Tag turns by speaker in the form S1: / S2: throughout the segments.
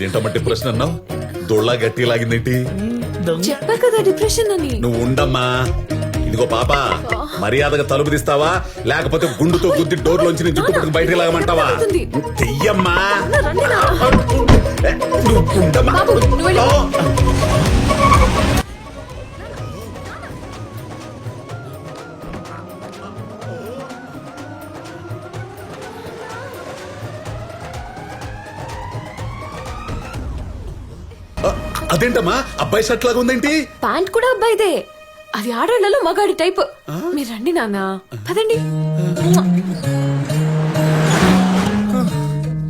S1: ఇదేంటమ్మా depression అన్నావు? దొళ్ళ గట్టి లాగిందేంటి?
S2: చెప్పా కదా డిప్రెషన్ అని.
S1: నువ్వు ఉండమ్మా. ఇదిగో పాప, మర్యాదగా తలుపు తీస్తావా లేకపోతే గుండుతో గుద్ది డోర్ లోంచి నేను జుట్టు పట్టుకుని బయటకు లాగమంటావా? చెయ్యమ్మా. నువ్వు ఉండమ్మా. అదేంటమ్మా అబ్బాయి షర్ట్ లాగా ఉందేంటి?
S2: ప్యాంట్ కూడా అబ్బాయిదే. అది ఆడవాళ్ళలో మగాడి టైప్. మీరు రండి నాన్న, పదండి.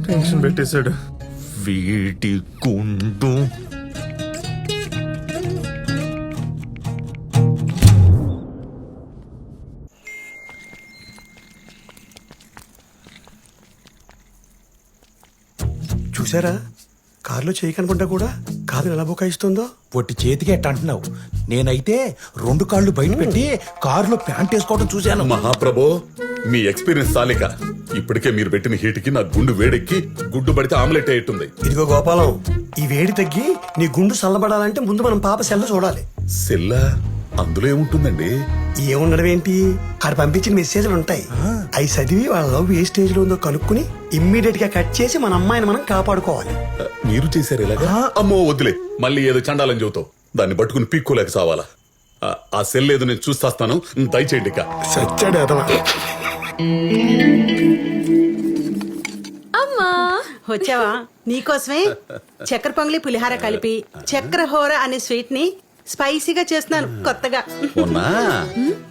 S3: టెన్షన్ పెట్టేశాడు.
S1: వీటి గుండు.
S4: చూసారా, కారులో చేయకనుకుంటా కూడా కారు ఎలా బుకాయిస్తుందో.
S5: పొట్టి చేతికి ఎట్ట అంటున్నావు? నేనైతే 2 కాళ్ళు బయట పెట్టి కారులో ప్యాంట్ వేసుకోవడం చూశాను.
S1: మహాప్రభో, మీ ఎక్స్పీరియన్స్ చాలిక. ఇప్పటికే మీరు పెట్టిన హీట్కి నా గుండు వేడెక్కి గుడ్డు పడితే ఆమ్లెట్ అయ్యేట్టుంది.
S4: ఇదిగో గోపాలం, ఈ వేడి తగ్గి నీ గుండు చల్లబడాలంటే ముందు మనం పాప సెల్ల చూడాలి.
S1: సెల్లా? అందులో ఏముంటుందండి?
S4: ఏముండడం ఏంటి, ఆడ పంపించిన మెసేజ్లు ఉంటాయి. అవి చదివి వాళ్ళ లవ్ ఏ స్టేజ్ లో ఉందో కనుక్కుని ఇమ్మీడియట్ గా కట్ చేసి మన అమ్మాయిని మనం కాపాడుకోవాలి.
S1: మీరు చేశారు ఇలాగా? అమ్మో వద్దులే, మళ్ళీ ఏదో చండాలని చెబుతావు. దాన్ని పట్టుకుని పీక్కోలేక సావాలా? ఆ సెల్ ఏదో నేను చూస్తాను, దయచేయండి. ఇక
S4: సచ్చాడు అతను.
S2: అమ్మా
S6: వచ్చావా? నీకోసమే చక్కెర పొంగలి పులిహార కలిపి చక్కెర హోర అనే స్వీట్ ని స్పైసీగా చేస్తున్నాను కొత్తగా.
S1: మొన్న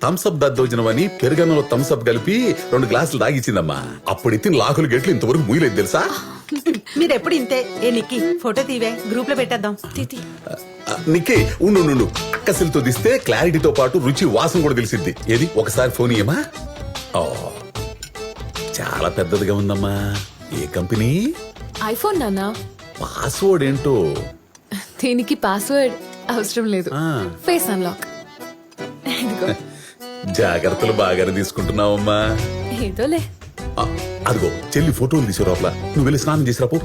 S1: థమ్స్అప్ దద్దోజనమని పెరుగన్నంలో థమ్స్అప్ కలిపి 2 గ్లాసులు తాగిచ్చిందమ్మా. అప్పుడు ఇచ్చిన లాకులు గెట్లు ఇంతవరకు మూయలేదు తెలుసా?
S6: మీరెప్పుడు ఇంతే. ఏ నిక్కి, ఫోటో తీవే, గ్రూప్ లో పెట్టేద్దాం.
S1: నిక్కి ఉండు, అక్కసిలతో తీస్తే క్లారిటీతో పాటు రుచి వాసన కూడా తెలిసిద్ది. ఏది ఒకసారి ఫోన్ ఇయ్యమా? ఓ చాలా పెద్దదిగా ఉందమ్మా. ఏ కంపెనీ?
S2: ఐఫోన్ నాన్న.
S1: పాస్వర్డ్ ఏంటో?
S2: దీనికి పాస్వర్డ్ అవసరం లేదు, ఫేస్ అన్లాక్.
S1: జాగ్రత్తలు బాగానే తీసుకుంటున్నావమ్మా.
S2: ఏదోలే.
S1: అదిగో చెల్లి ఫోటోలు తీసే లోపల నువ్వు వెళ్ళి స్నానం చేసిరాపు.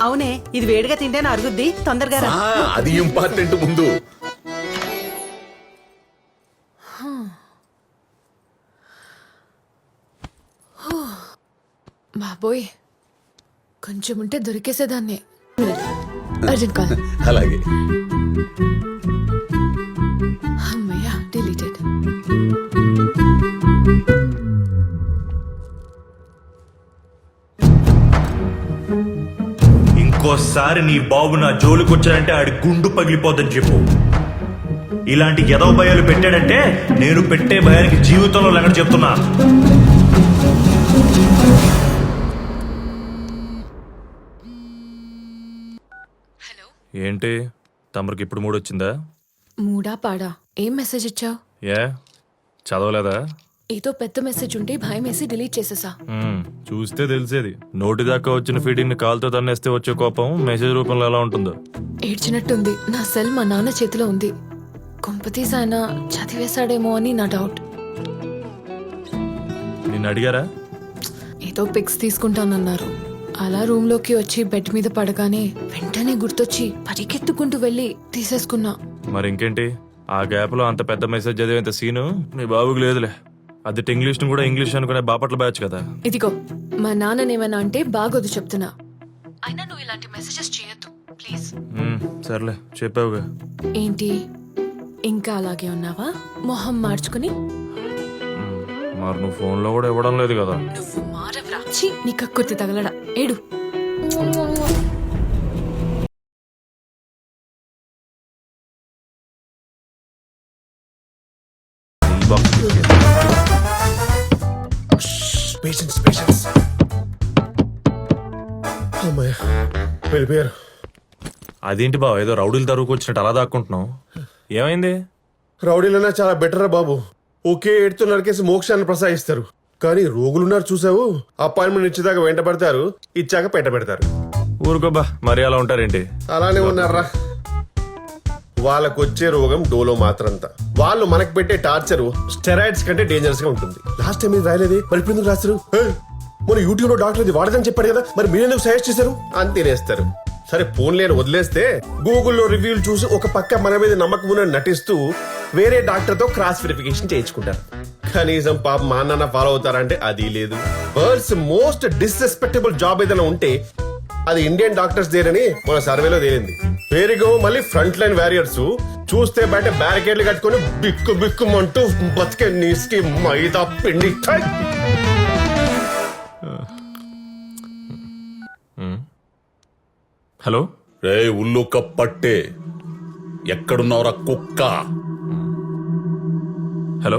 S6: అవునే, ఇది వేడిగా తింటేనే అరుగుద్ది, తొందరగా రా.
S1: అది ఇంపార్టెంట్. ముందు
S2: బాబోయ్, కొంచెం ఉంటే దొరికేసేదాన్ని. Urgent call.
S1: అలాగే.
S2: అమ్మయ్యా, డిలీటెడ్.
S3: ఇంకోసారి నీ బాబు నా జోలికొచ్చాడంటే ఆడి గుండు పగిలిపోద్దని చెప్పు. ఇలాంటి ఎదవ భయాలు పెట్టాడంటే నేను పెట్టే భయానికి జీవితంలో లెక్క చెప్తున్నా. ఏంటి తమరికి ఇప్పుడు మూడొచ్చిందా?
S2: మూడా పాడా? ఏం మెసేజ్ ఇచ్చావు?
S3: ఏ చదవలేదా?
S2: ఏదో పెద్ద మెసేజ్ ఉంటే భయం వేసి డిలీట్ చేసేసా.
S3: చూస్తే తెలిసేది. నోటి దాకా వచ్చిన ఫీడింగ్ ని కాలుతో తన్నేస్తే వచ్చే కోపం మెసేజ్ రూపంలో ఎలా ఉంటుందో.
S2: ఏడ్చినట్టుంది. నా సెల్ మా నాన్న చేతిలో ఉంది. కొంపతీసి ఆయన చదివేశాడేమో అని నా డౌట్.
S3: నిన్ను అడిగారా?
S2: ఏదో పిక్స్ తీసుకుంటానన్నారు. అలా రూమ్ లోకి వచ్చి బెడ్ మీద పడగానే వెంటనే గుర్తొచ్చి పరిగెత్తుకుంటూ వెళ్ళి తీసేసుకున్నా.
S3: మరి ఇంకేంటి, ఆ గ్యాప్ లో అంత పెద్ద మెసేజ్ చదివేంత సీను మీ బాబుకి లేదులే. అది ఇంగ్లీష్ ను కూడా ఇంగ్లీష్ అనుకునే బాపట్ల బ్యాచ్ కదా.
S2: ఇదిగో మా నాన్ననేమన్నా అంటే బాగోదు చెప్తున్నా. అయినా నువ్వు ఇలాంటి మెసేజెస్ చేయొద్దు ప్లీజ్.
S3: సర్లే చెప్పావుగా.
S2: ఏంటి ఇంకా అలాగే ఉన్నావా? మొహం మార్చుకుని.
S3: మరి నువ్వు ఫోన్ లో కూడా ఇవ్వడం లేదు కదా.
S2: నువ్వు మారవరా? ఛీ, నీ కక్కుర్తి తగలడా. ఏడు.
S4: వెళ్ళిపోయారు.
S3: అదేంటి బావ, ఏదో రౌడీలు తరువుకు వచ్చినట్టు అలా దాక్కుంటున్నావు? ఏమైంది?
S7: రౌడీలన్నా చాలా బెటర్ బాబు. ఒకే ఏడుతో నరికేసి మోక్షాన్ని ప్రసాదిస్తారు. కానీ రోగులున్నారు చూసావు, అపాయింట్మెంట్ ఇచ్చేదాకా వెంట పడతారు, ఇచ్చాక పెట్ట పెడతారు.
S3: ఊరుకోబా, మరి అలా ఉంటారేంటి?
S7: అలానే ఉన్నారా. వాళ్ళకు వచ్చే రోగం డోలో మాత్రంతా. వాళ్ళు మనకు పెట్టే టార్చర్ స్టెరాయిడ్స్ కంటే డేంజరస్ గా ఉంటుంది. లాస్ట్ టైం ఇది రాయలేదు, మరి ఇప్పుడు ఎందుకు రాస్తారు? మన యూట్యూబ్ లో డాక్టర్ ఇది వాడదని చెప్పాడు కదా, మరి మీరెందుకు సజెస్ట్ చేశారు అని తినేస్తారు. సరే ఫోన్ లేని వదిలేస్తే గూగుల్లో రివ్యూలు చూసి ఒక పక్క మన మీద నమ్మకం ఉన్న నటిస్తూ వేరే డాక్టర్ తో క్రాస్ వెరిఫికేషన్ చేయించుకుంటారు. కనీసం పాప మా నాన్న ఫాలో అవుతారంటే అది లేదు. వరల్డ్స్ మోస్ట్ డిస్రెస్పెక్టబుల్ జాబ్ ఏదైనా ఉంటే అది ఇండియన్ డాక్టర్స్ దేనని మన సర్వేలో తేలింది. పేరుగో మళ్ళీ ఫ్రంట్ లైన్ వారియర్స్ చూస్తే బయట బ్యారికేడ్లు కట్టుకుని బిక్కు బిక్కుమంటూ బతికే నీస్కి మైదా పిండి.
S8: హలో
S1: రే ఉల్లు కప్పట్టే, ఎక్కడున్నావురా కుక్క?
S8: హలో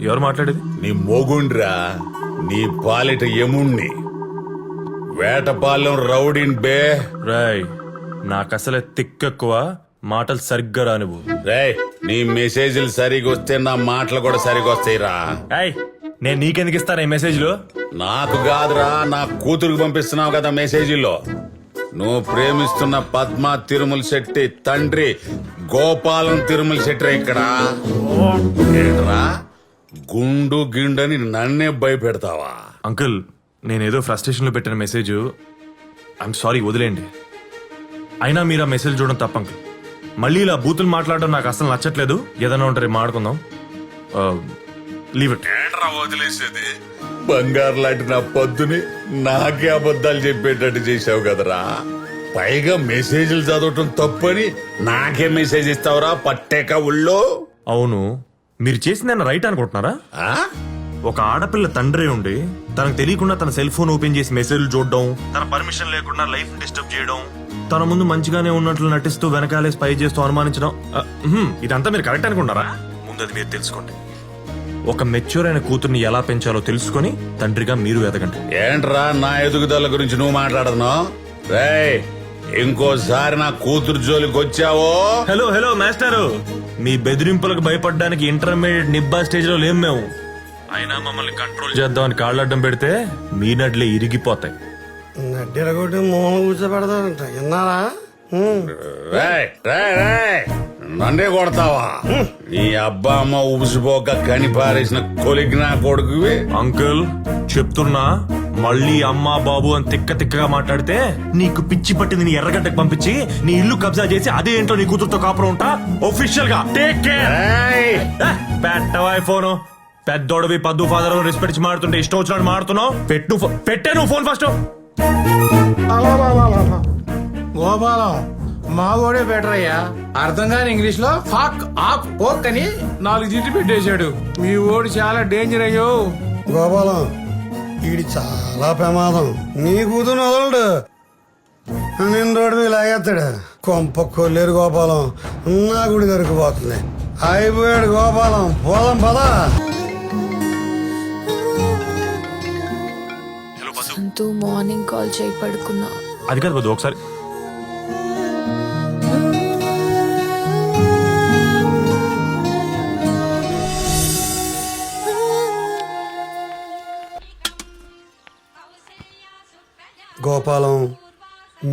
S8: ఎవరు మాట్లాడేది?
S1: నీ మొగుండ్రా, నీ పాలిట ఎముణ్ణి, వేటపాలెం రౌడీన్ బే.
S8: రాయ్ నాకు అసలే తిక్కెక్కువ, మాటలు సరిగ్గా రానివ్వు.
S1: రే నీ మెసేజ్లు సరిగా వస్తే నా మాటలు కూడా సరిగా వస్తాయిరా.
S8: ఏయ్ నేను నీకెందుకు ఇస్తాను ఈ మెసేజ్లు?
S1: నాకు కాదురా, నా కూతురుకు పంపిస్తున్నావు కదా మెసేజీలో. నువ్వు ప్రేమిస్తున్న పద్మ తిరుమల శెట్టి తండ్రి గోపాలం తిరుమల శెట్టి ఇక్కడ. ఏంట్రా గుండు గిండని నన్నే భయపెడతావా?
S8: అంకుల్ నేనేదో ఫ్రస్ట్రేషన్ లో పెట్టిన మెసేజ్, ఐఎమ్ సారీ, వదిలేండి. అయినా మీరు ఆ మెసేజ్ చూడడం తప్ప అంకుల్. మళ్ళీ ఇలా బూతులు మాట్లాడడం నాకు అసలు నచ్చట్లేదు. ఏదైనా ఉంటే రేపు మాట్లాడుకుందాం. Leave it.
S1: ఏంట్రా వదిలేసేది? బంగారు లాంటి నా పొద్దుని నాకే అబద్ధాలు చెప్పేటట్టు చేసావు కదరా. పైగా మెసేజ్లు చదవటం తప్పని నాకే మెసేజ్ ఇస్తావురా పట్టేక ఉళ్ళో.
S8: అవును, మీరు చేసింది రైట్ అనుకుంటున్నారా?
S1: ఆ?
S8: ఒక ఆడపిల్ల తండ్రి ఉండి తనకు తెలియకుండా తన సెల్ ఫోన్ ఓపెన్ చేసి మెసేజ్లు చూడడం, తన పర్మిషన్ లేకుండా లైఫ్ డిస్టర్బ్ చేయడం, తన ముందు మంచిగానే ఉన్నట్లు నటిస్తూ వెనకాలే స్పై చేస్తూ అనుమానించడం, ఇదంతా మీరు కరెక్ట్ అనుకుంటారా? ముందు అది మీరు తెలుసుకోండి. ఒక మెచ్యూర్ అయిన కూతుర్ని ఎలా పెంచాలో తెలుసుకొని తండ్రిగా మీరు ఎదగండి.
S1: ఏంట్రా నా ఎదుగుదల గురించి నువ్వు మాట్లాడుతున్నావు? రేయ్ ఇంకోసారి నా కూతురు జోలికి వచ్చావో.
S8: హలో హలో మాస్టారు, మీ బెదిరింపులకు భయపడడానికి ఇంటర్మీడియట్ నిబ్బా స్టేజ్ లో లేం మేము. అయినా మమ్మల్ని కంట్రోల్ చేద్దామని కాళ్ళడ్డం పెడితే మీ నడ్లే ఇరిగిపోతాయి.
S4: నడ్డిరగొట్టి మూల కూర్చోబెడతారంట, విన్నారా?
S1: రేయ్ రేయ్ రేయ్ నన్నే కొడతావా? నీ అబ్బా అమ్మ ఉబిసిపోక కనిపారేసిన కొలిగినా కొడుకువి.
S8: అంకుల్ చెప్తున్నా, మళ్ళీ అమ్మా బాబు అని తిక్క తిక్కగా మాట్లాడితే నీకు పిచ్చి పట్టింది నీ ఎర్రగడ్డకు పంపించి నీ ఇల్లు కబ్జా చేసి అదే ఏంటో నీ కూతురుతో కాపురం ఉంటా. ఒఫిషియల్ గా టేక్ కేర్. పెట్టవా ఫోను? పెద్దోడవి పద్దు ఫాదర్ రెస్పెక్ట్ మాడుతుంటే ఇష్టం వచ్చినట్టు మాడుతున్నావు. పెట్టే నువ్వు ఫోన్ ఫస్ట్.
S5: గోపాలం మా ఓడే బెటర్ అయ్యా. అర్థం కాని ఇంగ్లీష్ లో ఫాక్ ఆక్ పోక్ అని 4 జిట్లు పెట్టేశాడు. మీ ఓడి చాలా డేంజర్ అయ్యో.
S4: గోపాలం వీడి చాలా ప్రమాదం. నీ కూతురు వదలడు, నేను రోడ్డు మీద లాగేస్తాడు. కొంప కొల్లేరు గోపాలం, నా గుడి దొరికిపోతుంది. అయిపోయాడు గోపాలం, పోదాం పదా.
S2: సంతూ మార్నింగ్ కాల్ చేయి పడుకున్నా.
S8: అది కాదు వద్దు, ఒకసారి
S4: గోపాలం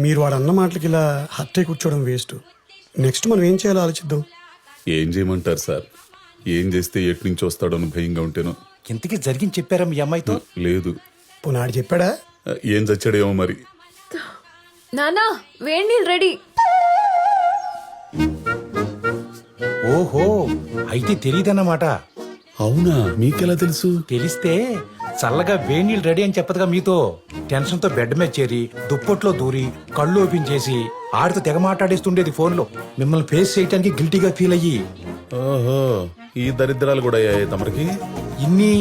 S4: మీరు వాడు అన్న మాటలకి ఇలా హత్య కూర్చోవడం వేస్ట్. నెక్స్ట్ మనం ఏం చేయాలో ఆలోచిద్దాం.
S1: ఏం చేయమంటారు సార్? ఏం చేస్తే ఎటు నుంచి వస్తాడో అని భయంగా ఉంటేనో.
S5: ఇంతకీ జరిగింది చెప్పారా మీ అమ్మాయితో?
S1: లేదు.
S4: పునాడు చెప్పాడా?
S1: ఏం చచ్చాడేమో మరి.
S2: నానా వేడి నీళ్ళు రెడీ.
S5: ఓహో అయితే తెలియదన్నమాట.
S1: అవునా, మీకెలా తెలుసు?
S5: తెలిస్తే చల్లగా వేణీళ్ళు రెడీ అని చెప్పదుగా మీతో. టెన్షన్ తో బెడ్ మీద చేరి దుప్పట్లో దూరి కళ్ళు ఓపెన్ చేసి ఆడితో తెగ మాట్లాడేస్తుండేది ఫోన్ లో. మిమ్మల్ని ఫేస్ చేయడానికి గిల్టీగా ఫీల్ అయ్యి.
S1: ఓహో, ఈ దరిద్రాలు కూడా అయ్యాయి తమరికి.
S5: ఇన్ని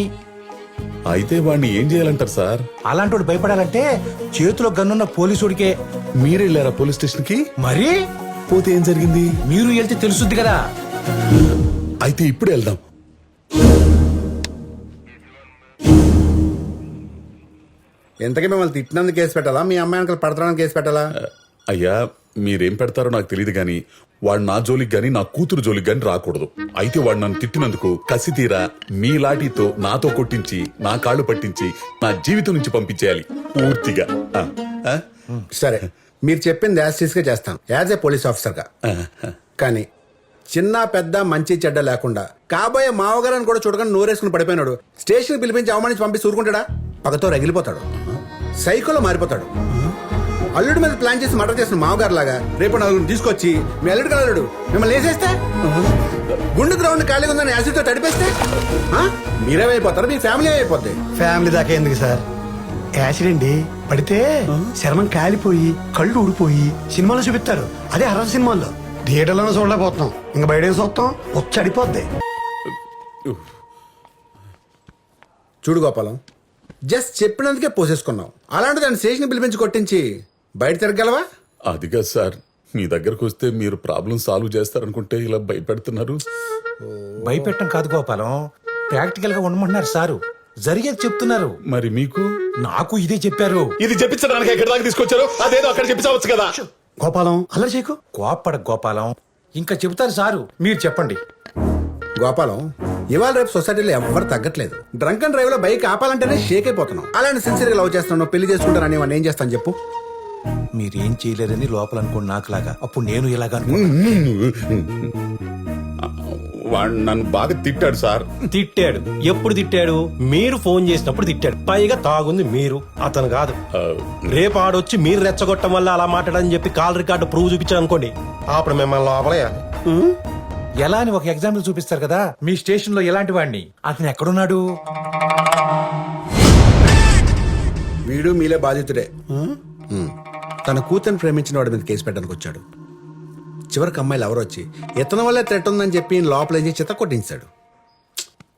S1: అయితే వాడిని ఏం చేయాలంటారు సార్?
S5: అలాంటి భయపడాలంటే చేతిలో గన్నున్న పోలీసుడికే.
S1: మీరెళ్ళారా పోలీస్ స్టేషన్ కి?
S5: మరి
S1: పోతే ఏం జరిగింది?
S5: మీరు వెళ్తే తెలుసుద్ది కదా.
S1: అయితే ఇప్పుడు వెళ్దాం.
S9: ఎంతకీ మిమ్మల్ని తిట్టినందుకు కేసు పెట్టాలా, మీ అమ్మాయి అంకల్ పడతానికి కేసు పెట్టాలా?
S1: అయ్యా మీరేం పెడతారో నాకు తెలియదు గాని వాడు నా జోలికి గాని నా కూతురు జోలికి గాని రాకూడదు. అయితే వాడు నన్ను తిట్టినందుకు కసి తీరా మీ లాఠీతో నాతో కొట్టించి నా కాళ్ళు పట్టించి నా జీవితం నుంచి పంపించేయాలి పూర్తిగా.
S9: సరే మీరు చెప్పింది యాజ్ గా చేస్తాం, యాజ్ ఏ పోలీస్ ఆఫీసర్ గా. కానీ చిన్న పెద్ద మంచి చెడ్డ లేకుండా కాబోయే మావగారని కూడా చూడగానే నోరేసుకుని పడిపోయినాడు స్టేషన్ పిలిపించి అవమానించి పంపిస్తూ ఊరుకుంటాడా? పగతో రగిలిపోతాడు, సైకోలో మారిపోతాడు. అల్లుడి మీద ప్లాన్ చేసి మర్డర్ చేసిన మామగారు లాగా రేపు నలుగురు తీసుకొచ్చి మీ అల్లుడు కలడు మిమ్మల్ని వేసేస్తే గుండు గ్రౌండ్ ఖాళీగా ఉందని యాసిడ్తో తడిపేస్తే ఆ? మీరేమైపోతారు, మీ ఫ్యామిలీ అయిపోద్ది.
S4: ఫ్యామిలీ దాకా ఎందుకు సార్? యాక్సిడెంట్ పడితే చర్మం కాలిపోయి కళ్ళు ఊడిపోయి సినిమాలో చూపిస్తారు. అదే హర్రర్ సినిమాల్లో థియేటర్లోనే చూడలేకపోతున్నాం, ఇంకా బయట చూస్తాం వచ్చి అడిపోద్ది.
S9: చూడు గోపాలం, జస్ట్ చెప్పినందుకే పోసేసుకున్నాం. అలాంటి దాన్ని స్టేషన్ పిలిపించి కొట్టించి బయట తిరగలవా?
S1: అది కాదు సార్, మీ దగ్గరకు వస్తే మీరు ప్రాబ్లం సాల్వ్ చేస్తారనుకుంటే ఇలా భయపెడుతున్నారు.
S5: భయపెట్టం కాదు గోపాలం, ప్రాక్టికల్ గా ఉండమంటున్నారు సారు. జరిగేది చెప్తున్నారు.
S1: మరి మీకు?
S5: నాకు ఇదే చెప్పారు.
S1: ఇది చెప్పించడానికి ఎక్కడి దాకా తీసుకొచ్చారు? అదేదో అక్కడ చెప్పించవచ్చు కదా.
S4: గోపాలం అల్లరి చేయకు.
S5: కోప్పడ గోపాలం, ఇంకా చెబుతారు సారు. మీరు చెప్పండి.
S9: గోపాలం, ఇవాళ రేపు సొసైటీలో ఎవ్వరు తగ్గట్లేదు. డ్రంక్ అండ్ డ్రైవ్ లో బైక్ ఆపాలంటేనే షేక్ అయిపోతున్నాం. అలాంటి సిన్సియర్ గా లవ్ చేస్తున్నాను, పెళ్లి చేసుకుంటానని వాడిని ఏం చేస్తాను చెప్పు?
S5: మీరేం చేయలేరని లోపల అనుకోండి నాకులాగా. అప్పుడు నేను ఇలాగా
S1: వాడు నన్ను బాగా తిట్టాడు సార్.
S10: తిట్టాడు. ఎప్పుడు తిట్టాడు? మీరు ఫోన్ చేసినప్పుడు తిట్టాడు. పైగా తాగుంది మీరు, అతను కాదు. రేపు ఆడొచ్చి మీరు రెచ్చగొట్టడం వల్ల అలా మాట్లాడని చెప్పి కాల్ రికార్డు ప్రూవ్ చూపించాను అనుకోండి, అప్పుడు మిమ్మల్ని లోపలేయాలి.
S5: ఎలా అని ఒక ఎగ్జాంపుల్ చూపిస్తారు కదా. మీ స్టేషన్ లో ఎలాంటి వాడిని, అతను ఎక్కడున్నాడు?
S9: వీడు మీలే బాధితుడే. తన కూతురు ప్రేమించిన వాడి మీద కేసు పెట్టడానికి వచ్చాడు. చివరికి అమ్మాయిలు ఎవరొచ్చి ఇతని వల్లే థ్రెట్ ఉందని చెప్పి లోపలేసి చిత్త కొట్టించాడు.